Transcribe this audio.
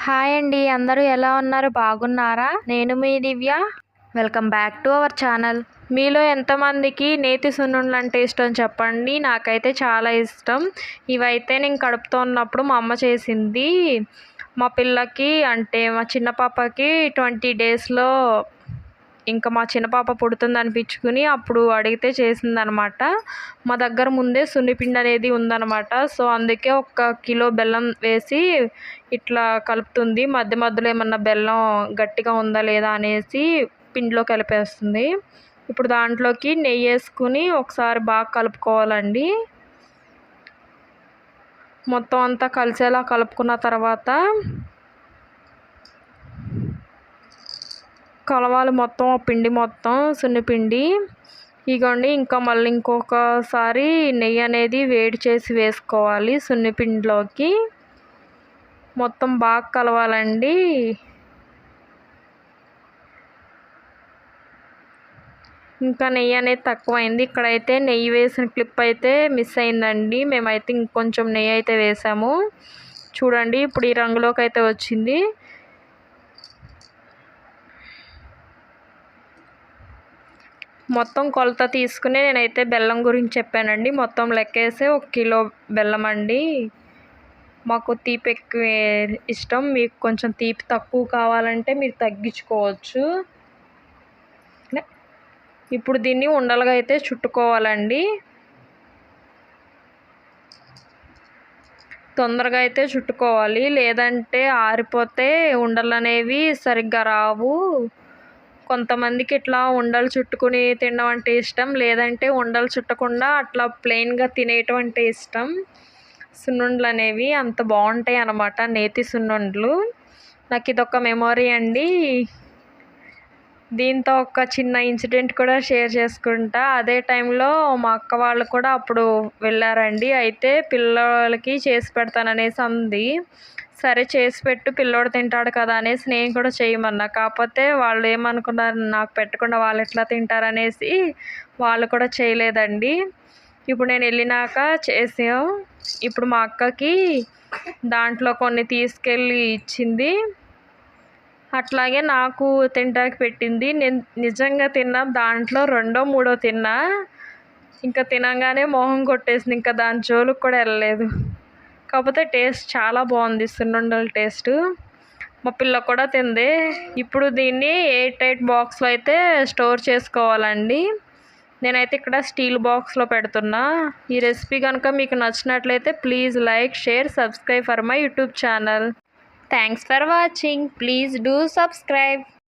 Hi అండి, అందరూ ఎలా ఉన్నారు? బాగున్నారా? నేను మీ దివ్య. Welcome back to our channel. మీలో ఎంతమందికి నేతి సున్నుండలు అంటే ఇష్టం చెప్పండి. నాకైతే చాలా ఇష్టం. ఇవైతే నేను కడుపుతో ఉన్నప్పుడు మా అమ్మ చేసింది. మా పిల్లకి అంటే మా చిన్న పాపకి 20 డేస్లో ఇంకా మా చిన్న పాప పుడుతుంది అనిపించుకుని అప్పుడు అడిగితే చేసిందనమాట. మా దగ్గర ముందే సున్నిపిండి అనేది ఉందన్నమాట. సో అందుకే 1 కిలో బెల్లం వేసి ఇట్లా కలుపుతుంది. మధ్య మధ్యలో ఏమన్నా బెల్లం గట్టిగా ఉందా లేదా అనేసి పిండిలో కలిపేస్తుంది. ఇప్పుడు దాంట్లోకి నెయ్యి వేసుకుని ఒకసారి బాగా కలుపుకోవాలండి. మొత్తం అంతా కలిసేలా కలుపుకున్న తర్వాత కలవాలి మొత్తం పిండి మొత్తం సున్నిపిండి. ఇగోండి ఇంకా మళ్ళీ ఇంకొకసారి నెయ్యి అనేది వేడి చేసి వేసుకోవాలి సున్నిపిండిలోకి. మొత్తం బాగా కలవాలండి. ఇంకా నెయ్యి అనేది తక్కువైంది. ఇక్కడైతే నెయ్యి వేసిన క్లిప్ అయితే మిస్ అయిందండి. మేమైతే ఇంకొంచెం నెయ్యి అయితే వేసాము. చూడండి ఇప్పుడు ఈ రంగులోకి అయితే వచ్చింది. మొత్తం కొలత తీసుకుని నేనైతే బెల్లం గురించి చెప్పానండి. మొత్తం లెక్కేసి 1 కిలో బెల్లం అండి. మాకు తీపి ఎక్కువ ఇష్టం. మీకు కొంచెం తీపి తక్కువ కావాలంటే మీరు తగ్గించుకోవచ్చు. ఇప్పుడు దీన్ని ఉండలుగా అయితే చుట్టుకోవాలండి. తొందరగా అయితే చుట్టుకోవాలి, లేదంటే ఆరిపోతే ఉండలు అనేవి సరిగ్గా రావు. కొంతమందికి ఇట్లా ఉండలు చుట్టుకుని తినడం అంటే ఇష్టం, లేదంటే ఉండలు చుట్టకుండా అట్లా ప్లెయిన్గా తినేయటం అంటే ఇష్టం. సున్నుండలు అనేవి అంత బాగుంటాయి అన్నమాట, నేతి సున్నుండలు. నాకు ఇదొక మెమొరీ అండి. దీంతో ఒక చిన్న ఇన్సిడెంట్ కూడా షేర్ చేసుకుంటా. అదే టైంలో మా అక్క వాళ్ళు కూడా అప్పుడు వెళ్ళారండి. అయితే పిల్లలకి చేసి పెడతాననేసి అంది. సరే చేసి పెట్టు, పిల్లోడు తింటాడు కదా అనేసి నేను కూడా చేయమన్నా. కాకపోతే వాళ్ళు ఏమనుకున్నారు, నాకు పెట్టకుండా వాళ్ళు ఎట్లా తింటారనేసి వాళ్ళు కూడా చేయలేదండి. ఇప్పుడు నేను వెళ్ళినాక చేసాం. ఇప్పుడు మా అక్కకి దాంట్లో కొన్ని తీసుకెళ్ళి ఇచ్చింది. అట్లాగే నాకు తింటాకి పెట్టింది. నేను నిజంగా తిన్నా. దాంట్లో 2 3 తిన్నా. ఇంకా తినగానే మొహం కొట్టేసింది. ఇంకా దాని జోలికి కూడా వెళ్ళలేదు. కాకపోతే టేస్ట్ చాలా బాగుంది సున్నుండల టేస్టు. మా పిల్ల కూడా తింది. ఇప్పుడు దీన్ని ఎయిర్ టైట్ బాక్స్లో అయితే స్టోర్ చేసుకోవాలండి. నేనైతే ఇక్కడ స్టీల్ బాక్స్లో పెడుతున్నా. ఈ రెసిపీ కనుక మీకు నచ్చినట్లయితే please like, share, subscribe for my YouTube channel. Thanks for watching. Please do subscribe.